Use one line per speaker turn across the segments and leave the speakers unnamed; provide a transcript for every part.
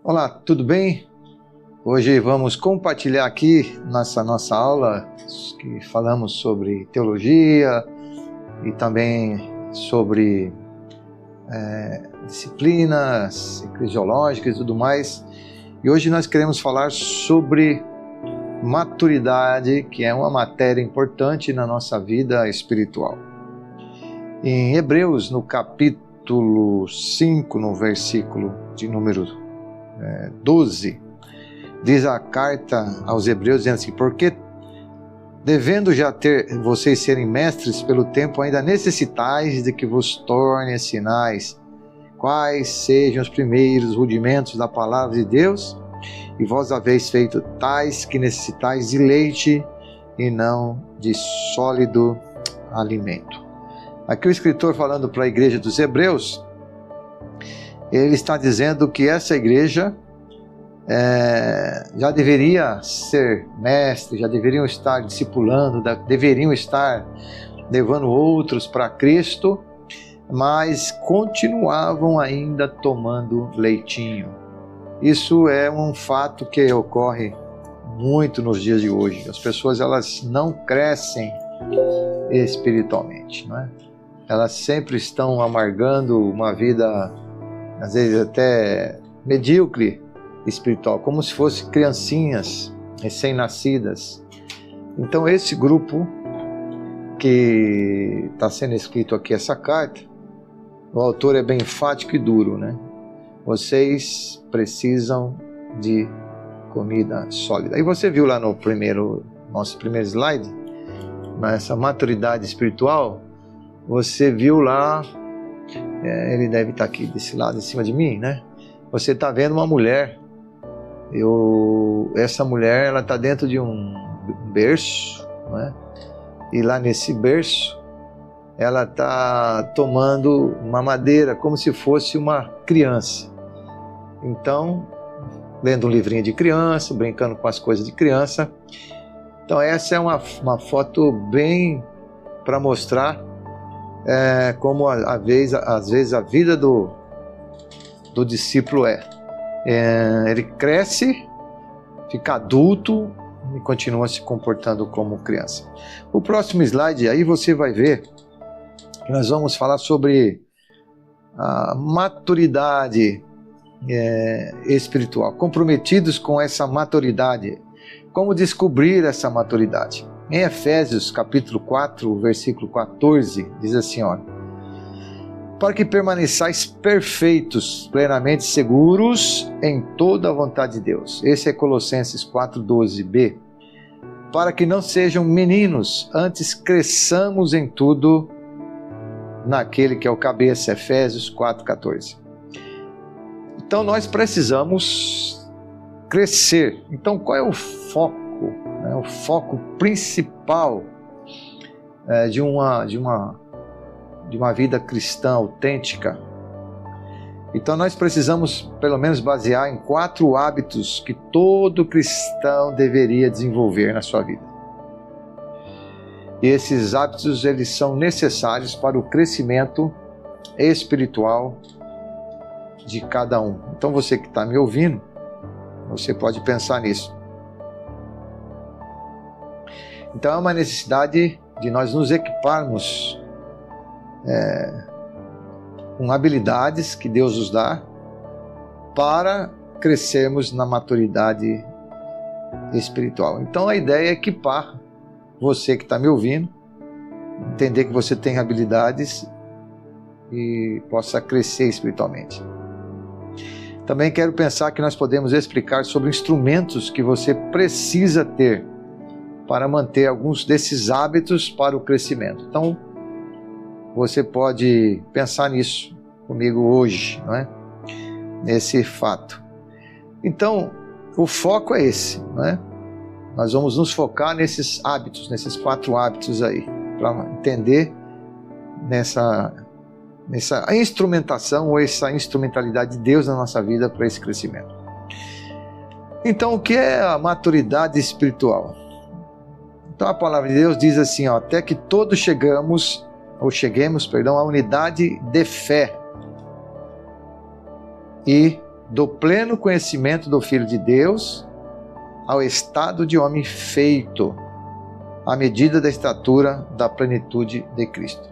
Olá, tudo bem? Hoje vamos compartilhar aqui nossa aula que falamos sobre teologia e também sobre disciplinas eclesiológicas e tudo mais. E hoje nós queremos falar sobre maturidade, que é uma matéria importante na nossa vida espiritual. Em Hebreus, no capítulo 5, no versículo de número 12, diz a carta aos Hebreus, dizendo assim: porque devendo já vocês serem mestres pelo tempo, ainda necessitais de que vos torne sinais, quais sejam os primeiros rudimentos da palavra de Deus, e vós haveis feito tais que necessitais de leite e não de sólido alimento. Aqui o escritor, falando para a igreja dos Hebreus, ele está dizendo que essa igreja já deveria ser mestre, já deveriam estar discipulando, deveriam estar levando outros para Cristo, mas continuavam ainda tomando leitinho. Isso é um fato que ocorre muito nos dias de hoje. As pessoas, elas não crescem espiritualmente, não é? Elas sempre estão amargando uma vida, às vezes até medíocre espiritual, como se fossem criancinhas recém-nascidas. Então esse grupo que está sendo escrito aqui, essa carta, o autor é bem enfático e duro, né? Vocês precisam de comida sólida. E você viu lá no nosso primeiro slide, nessa maturidade espiritual, você viu lá, ele deve estar aqui desse lado, em cima de mim, né? Você está vendo uma mulher. Essa mulher, ela está dentro de um berço, não é? E lá nesse berço, ela está tomando uma madeira, como se fosse uma criança. Então, lendo um livrinho de criança, brincando com as coisas de criança. Então essa é uma foto bem para mostrar como às vezes a vida do discípulo ele cresce, fica adulto e continua se comportando como criança. O próximo slide, aí você vai ver que nós vamos falar sobre a maturidade espiritual, comprometidos com essa maturidade. Como descobrir essa maturidade? Em Efésios capítulo 4, versículo 14, diz assim, olha: para que permaneçais perfeitos, plenamente seguros em toda a vontade de Deus. Esse é Colossenses 4:12b. Para que não sejam meninos, antes cresçamos em tudo naquele que é o cabeça, Efésios 4:14. Então nós precisamos crescer. Então qual é o foco? O foco principal de uma vida cristã autêntica. Então nós precisamos pelo menos basear em 4 hábitos que todo cristão deveria desenvolver na sua vida. E esses hábitos, eles são necessários para o crescimento espiritual de cada um. Então você que está me ouvindo, você pode pensar nisso. Então é uma necessidade de nós nos equiparmos com habilidades que Deus nos dá para crescermos na maturidade espiritual. Então a ideia é equipar você que está me ouvindo, entender que você tem habilidades e possa crescer espiritualmente. Também quero pensar que nós podemos explicar sobre instrumentos que você precisa ter para manter alguns desses hábitos para o crescimento. Então, você pode pensar nisso comigo hoje, não é? Nesse fato. Então, o foco é esse, não é? Nós vamos nos focar nesses hábitos, nesses 4 hábitos aí, para entender nessa instrumentação ou essa instrumentalidade de Deus na nossa vida para esse crescimento. Então, o que é a maturidade espiritual? Então a palavra de Deus diz assim, até que todos cheguemos à unidade de fé e do pleno conhecimento do Filho de Deus ao estado de homem feito, à medida da estatura da plenitude de Cristo.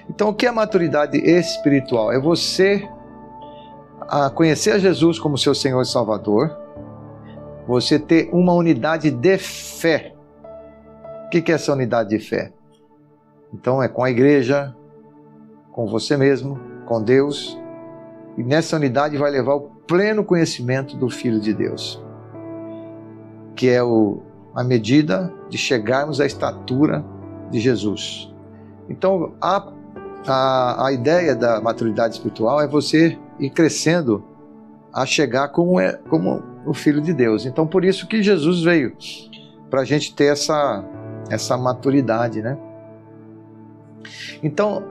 Então, o que é maturidade espiritual? É você conhecer a Jesus como seu Senhor e Salvador, você ter uma unidade de fé. O que é essa unidade de fé? Então, é com a igreja, com você mesmo, com Deus, e nessa unidade vai levar o pleno conhecimento do Filho de Deus, que é a medida de chegarmos à estatura de Jesus. Então, a ideia da maturidade espiritual é você ir crescendo a chegar como o Filho de Deus. Então, por isso que Jesus veio, para a gente ter essa maturidade, né? Então,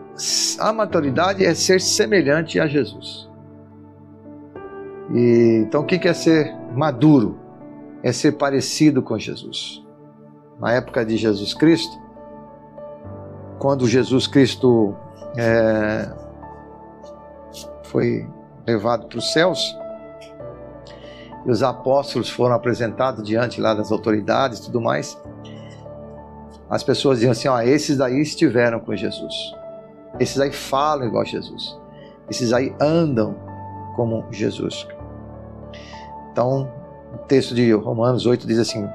a maturidade é ser semelhante a Jesus. Então, o que é ser maduro? É ser parecido com Jesus. Na época de Jesus Cristo, quando Jesus Cristo foi levado para os céus, e os apóstolos foram apresentados diante lá das autoridades e tudo mais, as pessoas diziam assim, esses daí estiveram com Jesus, esses aí falam igual a Jesus, esses aí andam como Jesus. Então, o texto de Romanos 8 diz assim,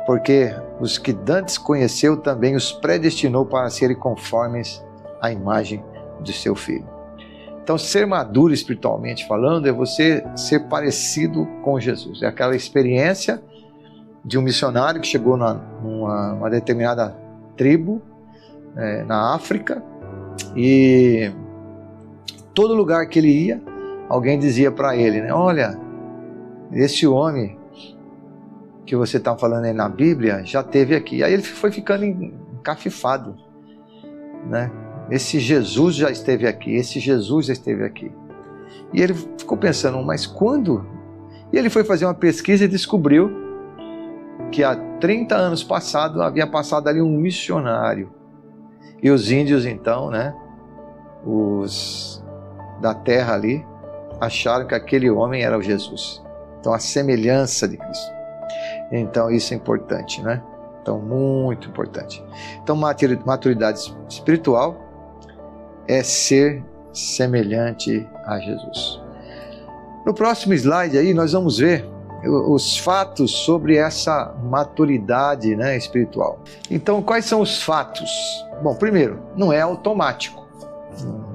porque os que dantes conheceu também os predestinou para serem conformes à imagem de seu Filho. Então, ser maduro espiritualmente falando é você ser parecido com Jesus. É aquela experiência de um missionário que chegou numa determinada tribo na África, e todo lugar que ele ia, alguém dizia para ele, né, olha, esse homem que você está falando aí na Bíblia já esteve aqui. Aí ele foi ficando encafifado, né? Esse Jesus já esteve aqui, esse Jesus já esteve aqui. E ele ficou pensando, mas quando? E ele foi fazer uma pesquisa e descobriu que há 30 anos passado havia passado ali um missionário. E os índios então, né, os da terra ali, acharam que aquele homem era o Jesus. Então, a semelhança de Cristo. Então, isso é importante, né? Então, muito importante. Então, maturidade espiritual é ser semelhante a Jesus. No próximo slide aí, nós vamos ver os fatos sobre essa maturidade, né, espiritual. Então, quais são os fatos? Bom, primeiro, não é automático.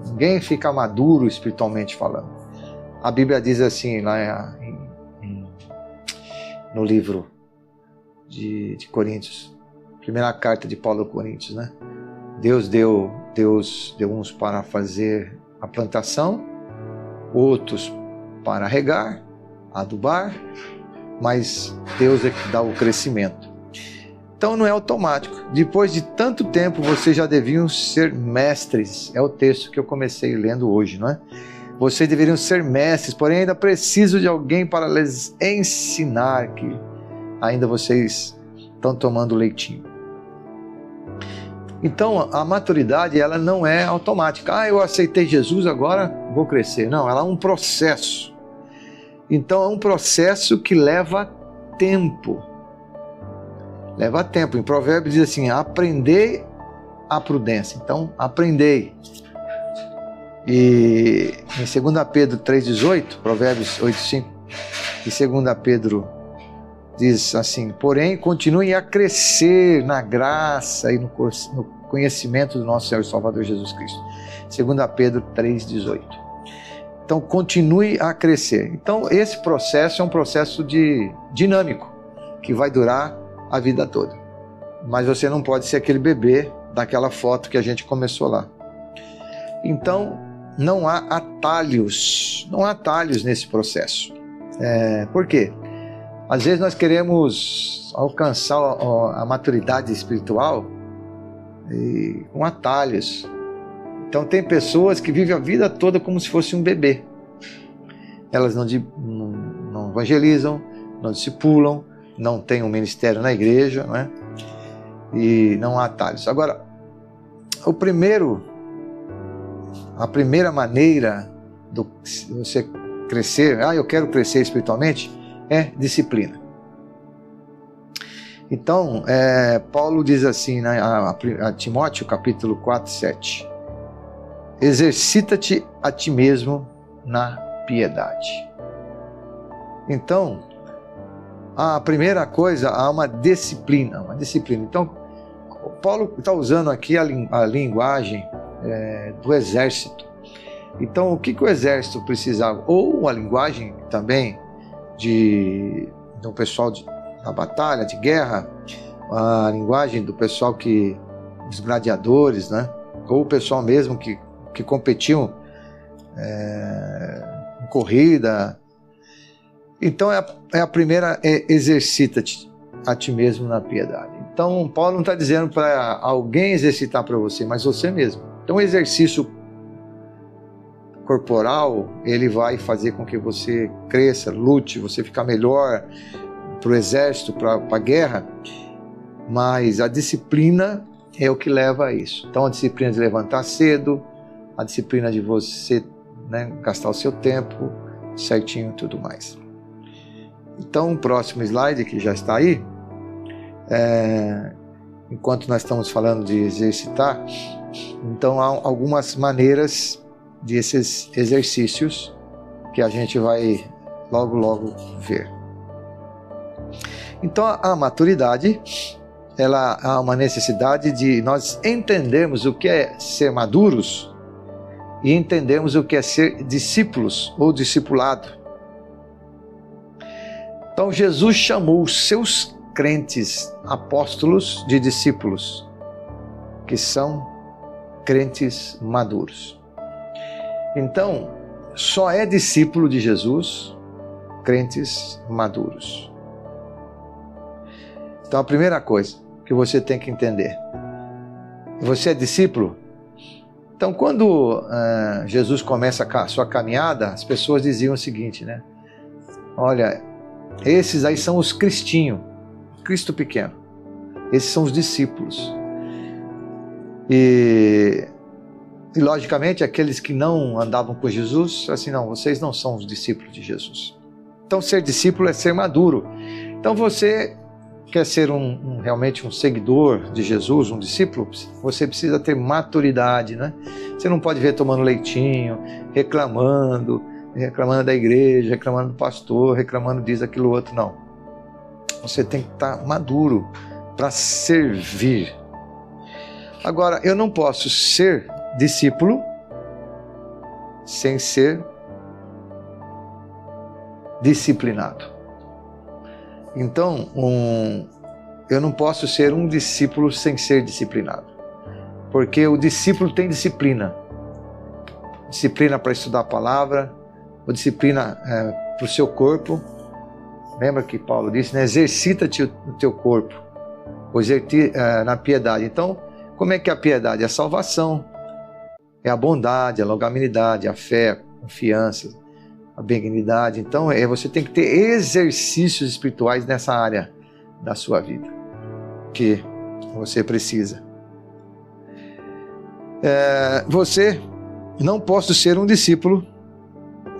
Ninguém fica maduro espiritualmente falando. A Bíblia diz assim, lá no livro de Coríntios, primeira carta de Paulo aos Coríntios, né? Deus deu uns para fazer a plantação, outros para regar, adubar, mas Deus é que dá o crescimento. Então não é automático. Depois de tanto tempo, vocês já deviam ser mestres. É o texto que eu comecei lendo hoje, não é? Vocês deveriam ser mestres, porém ainda preciso de alguém para lhes ensinar, que ainda vocês estão tomando leitinho. Então, a maturidade, ela não é automática. Eu aceitei Jesus, agora vou crescer. Não, ela é um processo. Então, é um processo que leva tempo. Leva tempo. Em Provérbios diz assim, aprendei a prudência. Então, aprendei. E em 2 Pedro 3,18, Provérbios 8,5, e 2 Pedro diz assim, porém, continuem a crescer na graça e no conhecimento do nosso Senhor e Salvador Jesus Cristo. 2 Pedro 3,18. Então, continue a crescer. Então, esse processo é um processo dinâmico, que vai durar a vida toda. Mas você não pode ser aquele bebê daquela foto que a gente começou lá. Então, não há atalhos nesse processo. Por quê? Às vezes nós queremos alcançar a maturidade espiritual com atalhos. Então tem pessoas que vivem a vida toda como se fosse um bebê. Elas não evangelizam, não discipulam, não têm um ministério na igreja, não é? E não há atalhos. Agora, a primeira maneira de você crescer, eu quero crescer espiritualmente, é disciplina. Então, Paulo diz assim, né, a Timóteo, capítulo 4, 7. Exercita-te a ti mesmo na piedade. Então, a primeira coisa, há uma disciplina. Então, Paulo está usando aqui a linguagem do exército. Então, o que o exército precisava? Ou a linguagem também do pessoal da batalha, de guerra, a linguagem do pessoal dos gladiadores, né? Ou o pessoal mesmo que competiam em corrida. Então, a primeira exercita-te a ti mesmo na piedade. Então, Paulo não está dizendo para alguém exercitar para você, mas você mesmo. Então, o exercício corporal, ele vai fazer com que você cresça, lute, você ficar melhor para o exército, para a guerra, mas a disciplina é o que leva a isso. Então, a disciplina de levantar cedo, a disciplina de você, né, gastar o seu tempo certinho e tudo mais. Então, o próximo slide, que já está aí, enquanto nós estamos falando de exercitar, então há algumas maneiras desses exercícios que a gente vai logo ver. Então, a maturidade, ela há uma necessidade de nós entendermos o que é ser maduros e entendermos o que é ser discípulos ou discipulado. Então, Jesus chamou os seus crentes apóstolos de discípulos, que são crentes maduros. Então, só é discípulo de Jesus crentes maduros. Então, a primeira coisa que você tem que entender: você é discípulo? Então, quando Jesus começa a sua caminhada, as pessoas diziam o seguinte, né? Olha, esses aí são os cristinhos, Cristo pequeno. Esses são os discípulos. E logicamente, aqueles que não andavam com Jesus, assim, não, vocês não são os discípulos de Jesus. Então, ser discípulo é ser maduro. Então, você quer ser realmente um seguidor de Jesus, um discípulo, você precisa ter maturidade, né? Você não pode ver tomando leitinho, reclamando da igreja, reclamando do pastor, reclamando disso, aquilo, outro, não. Você tem que estar maduro para servir. Agora, eu não posso ser discípulo sem ser disciplinado. Então, eu não posso ser um discípulo sem ser disciplinado, porque o discípulo tem disciplina. Disciplina para estudar a palavra, ou disciplina para o seu corpo. Lembra que Paulo disse, né? Exercita-te no teu corpo, ou na piedade. Então, como é que é a piedade? É a salvação, é a bondade, a longanimidade, a fé, a confiança, a benignidade. Então, você tem que ter exercícios espirituais nessa área da sua vida, que você precisa. Você não pode ser um discípulo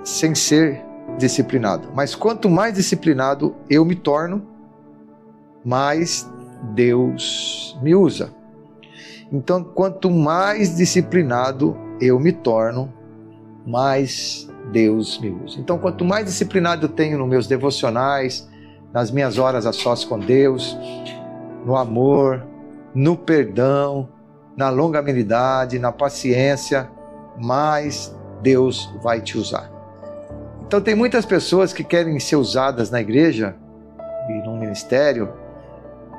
sem ser disciplinado. Mas quanto mais disciplinado eu me torno, mais Deus me usa. Então, quanto mais disciplinado eu me torno, mais Deus me usa. Então, quanto mais disciplinado eu tenho nos meus devocionais, nas minhas horas a sós com Deus, no amor, no perdão, na longanimidade, na paciência, mais Deus vai te usar. Então, tem muitas pessoas que querem ser usadas na igreja e no ministério,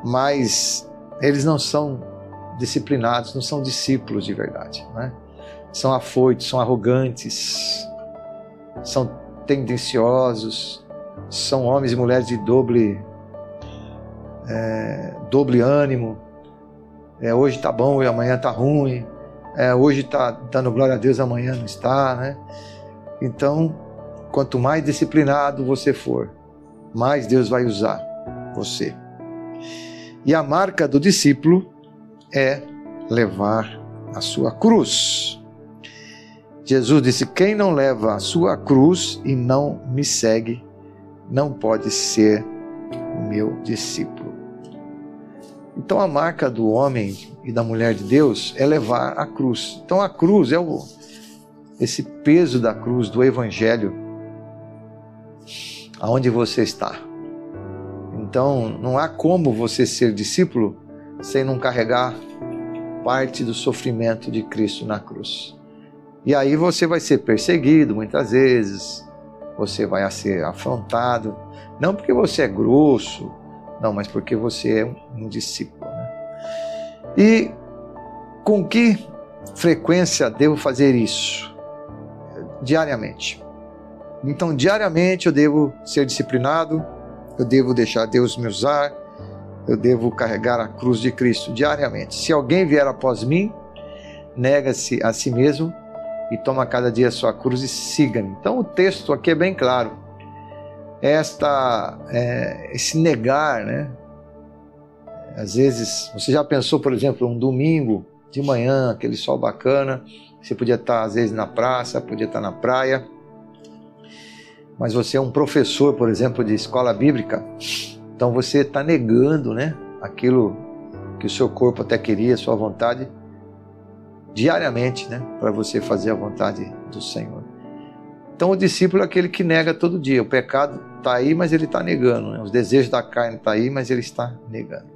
mas eles não são disciplinados, não são discípulos de verdade, né? São afoitos, são arrogantes, são tendenciosos, são homens e mulheres de doble ânimo. Hoje está bom e amanhã está ruim. Hoje está dando glória a Deus, amanhã não está, né? Então, quanto mais disciplinado você for, mais Deus vai usar você. E a marca do discípulo é levar a sua cruz. Jesus disse: quem não leva a sua cruz e não me segue, não pode ser meu discípulo. Então a marca do homem e da mulher de Deus é levar a cruz. Então a cruz é esse peso da cruz do Evangelho, aonde você está. Então não há como você ser discípulo sem não carregar parte do sofrimento de Cristo na cruz. E aí você vai ser perseguido muitas vezes, você vai ser afrontado, não porque você é grosso, não, mas porque você é um discípulo, né? E com que frequência devo fazer isso? Diariamente. Então, diariamente eu devo ser disciplinado, eu devo deixar Deus me usar, eu devo carregar a cruz de Cristo diariamente. Se alguém vier após mim, nega-se a si mesmo e toma cada dia a sua cruz e siga-me. Então o texto aqui é bem claro. Esse negar, né? Às vezes, você já pensou, por exemplo, um domingo de manhã, aquele sol bacana, você podia estar às vezes na praça, podia estar na praia, mas você é um professor, por exemplo, de escola bíblica, então você está negando, né, aquilo que o seu corpo até queria, a sua vontade, diariamente, né, para você fazer a vontade do Senhor. Então o discípulo é aquele que nega todo dia. O pecado está aí, mas ele está negando, né? Os desejos da carne estão aí, mas ele está negando.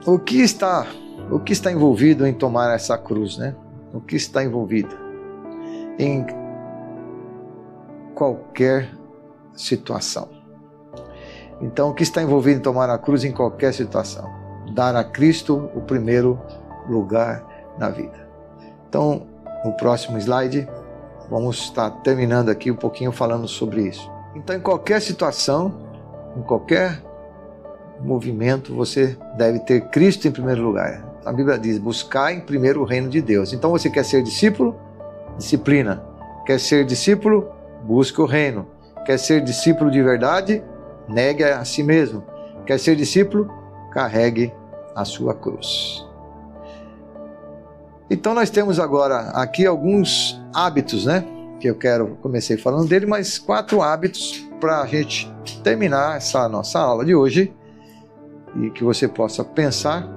O que está envolvido em tomar essa cruz, né? O que está envolvido? Em qualquer situação. Então, o que está envolvido em tomar a cruz em qualquer situação? Dar a Cristo o primeiro lugar na vida. Então, no próximo slide, vamos estar terminando aqui um pouquinho falando sobre isso. Então, em qualquer situação, em qualquer movimento, você deve ter Cristo em primeiro lugar. A Bíblia diz: buscar em primeiro o reino de Deus. Então, você quer ser discípulo? Disciplina. Quer ser discípulo? Busque o reino. Quer ser discípulo de verdade? Negue a si mesmo. Quer ser discípulo? Carregue a sua cruz. Então nós temos agora aqui alguns hábitos, né? Que eu comecei falando dele, mas 4 hábitos para a gente terminar essa nossa aula de hoje e que você possa pensar,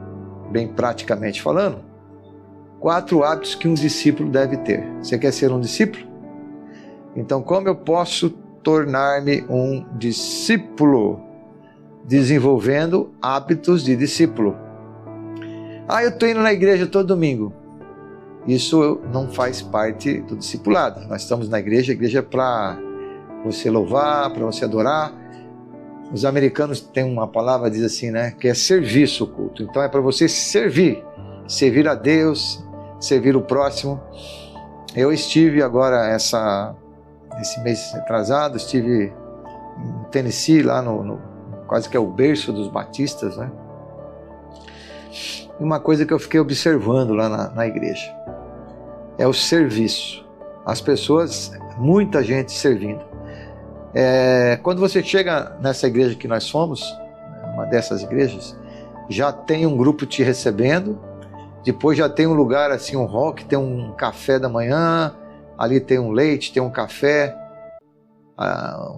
bem praticamente falando, 4 hábitos que um discípulo deve ter. Você quer ser um discípulo? Então, como eu posso tornar-me um discípulo? Desenvolvendo hábitos de discípulo. Eu estou indo na igreja todo domingo. Isso não faz parte do discipulado. Nós estamos na igreja, a igreja é para você louvar, para você adorar. Os americanos têm uma palavra, diz assim, né, que é serviço o culto. Então é para você servir a Deus, servir o próximo. Eu estive agora, esse mês atrasado, estive em Tennessee, lá quase que é o berço dos batistas, né? Uma coisa que eu fiquei observando lá na igreja é o serviço. As pessoas, muita gente servindo. Quando você chega nessa igreja que nós fomos, uma dessas igrejas, já tem um grupo te recebendo, depois já tem um lugar assim, um hall, que tem um café da manhã, ali tem um leite, tem um café,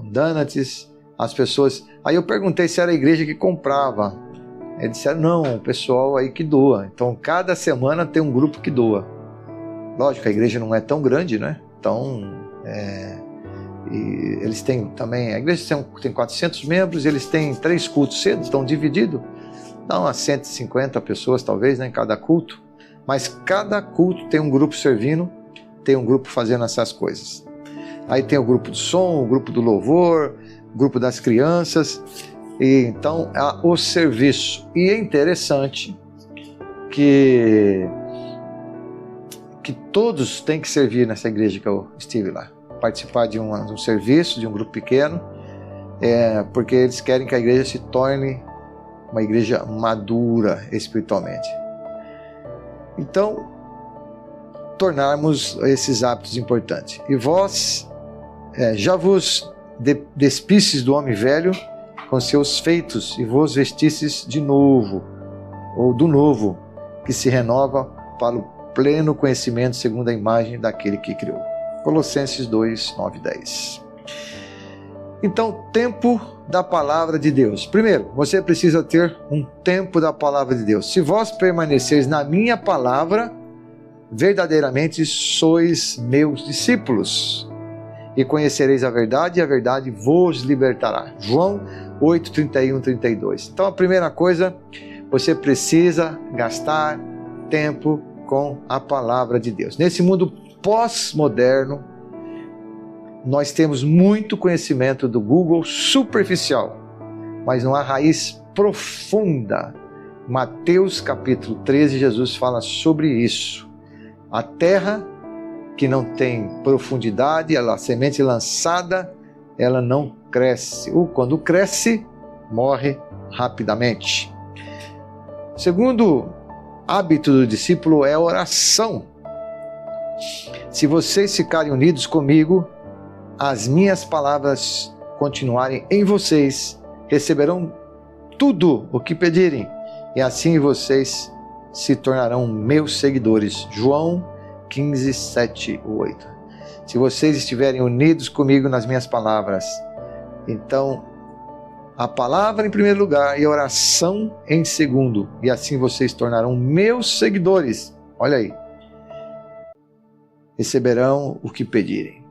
um donuts, as pessoas... Aí eu perguntei se era a igreja que comprava. Eles disseram: não, o pessoal aí que doa. Então cada semana tem um grupo que doa. Lógico, a igreja não é tão grande, né? Então, e eles têm também... A igreja tem 400 membros, eles têm 3 cultos cedo, estão divididos. Dá umas 150 pessoas talvez, né, em cada culto. Mas cada culto tem um grupo servindo, tem um grupo fazendo essas coisas. Aí tem o grupo do som, o grupo do louvor, o grupo das crianças... E então o serviço. E é interessante que todos têm que servir nessa igreja que eu estive lá, participar de um serviço, de um grupo pequeno, porque eles querem que a igreja se torne uma igreja madura espiritualmente. Então, tornarmos esses hábitos importantes. E vós já vos despistes do homem velho com seus feitos, e vos vestistes de novo, ou do novo, que se renova para o pleno conhecimento segundo a imagem daquele que criou. Colossenses 2, 9 e 10. Então, tempo da palavra de Deus. Primeiro, você precisa ter um tempo da palavra de Deus. Se vós permaneceres na minha palavra, verdadeiramente sois meus discípulos, e conhecereis a verdade, e a verdade vos libertará. João 8, 31, 32. Então, a primeira coisa, você precisa gastar tempo com a palavra de Deus. Nesse mundo pós-moderno, nós temos muito conhecimento do Google superficial, mas não há raiz profunda. Mateus capítulo 13, Jesus fala sobre isso. A terra que não tem profundidade, a semente lançada, ela não cresce. Ou quando cresce, morre rapidamente. Segundo hábito do discípulo é a oração. Se vocês ficarem unidos comigo, as minhas palavras continuarem em vocês, receberão tudo o que pedirem, e assim vocês se tornarão meus seguidores. João 15, 7 e 8. Se vocês estiverem unidos comigo nas minhas palavras, então a palavra em primeiro lugar e a oração em segundo, e assim vocês se tornarão meus seguidores. Olha aí. Receberão o que pedirem.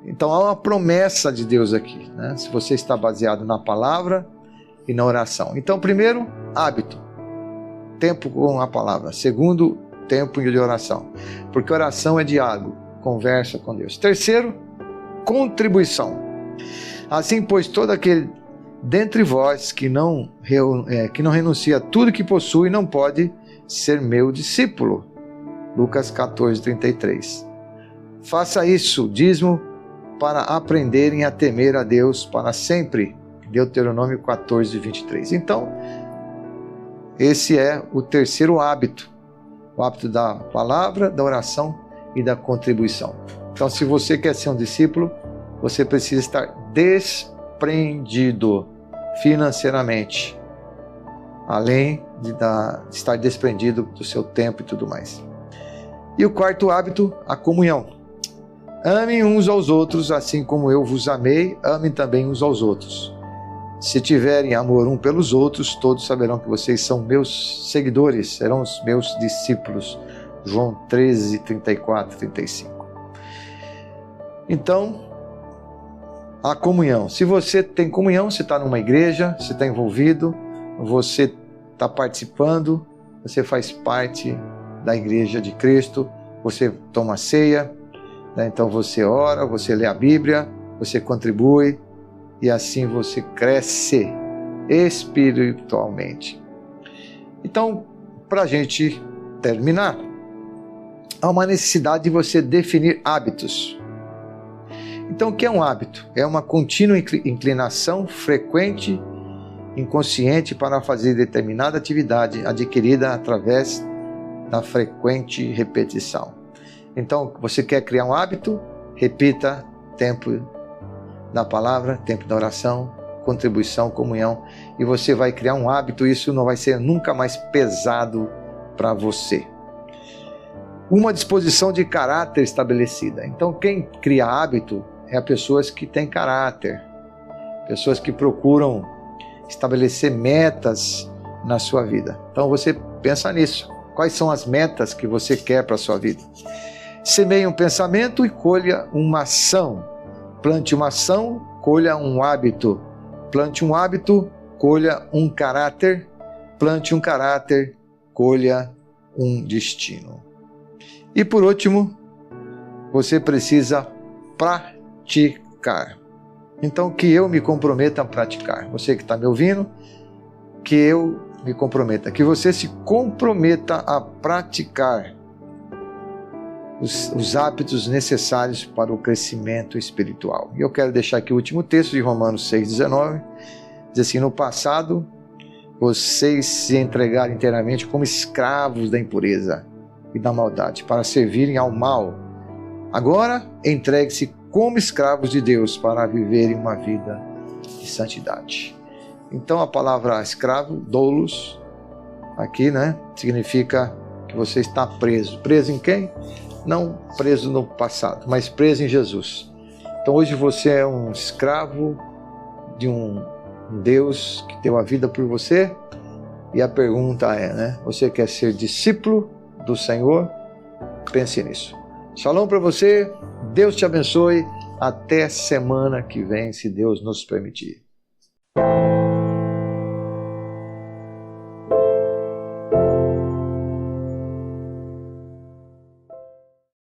Então há uma promessa de Deus aqui, né? Se você está baseado na palavra e na oração. Então, primeiro, hábito, tempo com a palavra. Segundo, tempo de oração, porque oração é diálogo, conversa com Deus. Terceiro, contribuição. Assim, pois, todo aquele dentre vós que não renuncia a tudo que possui não pode ser meu discípulo. Lucas 14, 33. Faça isso, dízimo, para aprenderem a temer a Deus para sempre. Deuteronômio 14, 23. Então, esse é o terceiro hábito. O hábito da palavra, da oração e da contribuição. Então, se você quer ser um discípulo, você precisa estar desprendido financeiramente, além de estar desprendido do seu tempo e tudo mais. E o quarto hábito, a comunhão. Amem uns aos outros, assim como eu vos amei, amem também uns aos outros. Se tiverem amor um pelos outros, todos saberão que vocês são meus seguidores, serão os meus discípulos. João 13, 34, 35. Então, a comunhão. Se você tem comunhão, você está numa igreja, você está envolvido, você está participando, você faz parte da igreja de Cristo, você toma ceia, né? Então você ora, você lê a Bíblia, você contribui, e assim você cresce espiritualmente. Então, para a gente terminar, há uma necessidade de você definir hábitos. Então, o que é um hábito? É uma contínua inclinação frequente, inconsciente para fazer determinada atividade adquirida através da frequente repetição. Então, você quer criar um hábito? Repita tempo da palavra, tempo da oração, contribuição, comunhão, e você vai criar um hábito. Isso não vai ser nunca mais pesado para você. Uma disposição de caráter estabelecida. Então, quem cria hábito é pessoas que têm caráter, pessoas que procuram estabelecer metas na sua vida. Então, você pensa nisso. Quais são as metas que você quer para a sua vida? Semeie um pensamento e colha uma ação. Plante uma ação, colha um hábito. Plante um hábito, colha um caráter. Plante um caráter, colha um destino. E por último, você precisa praticar. Então, que eu me comprometa a praticar. Você que está me ouvindo, que eu me comprometa. Que você se comprometa a praticar os hábitos necessários para o crescimento espiritual. E eu quero deixar aqui o último texto de Romanos 6,19. Diz assim: no passado, vocês se entregaram inteiramente como escravos da impureza e da maldade, para servirem ao mal. Agora, entregue-se como escravos de Deus para viverem uma vida de santidade. Então, a palavra escravo, doulos, aqui, né, significa que você está preso. Preso em quem? Não preso no passado, mas preso em Jesus. Então hoje você é um escravo de um Deus que deu a vida por você. E a pergunta é, né? Você quer ser discípulo do Senhor? Pense nisso. Shalom para você. Deus te abençoe. Até semana que vem, se Deus nos permitir.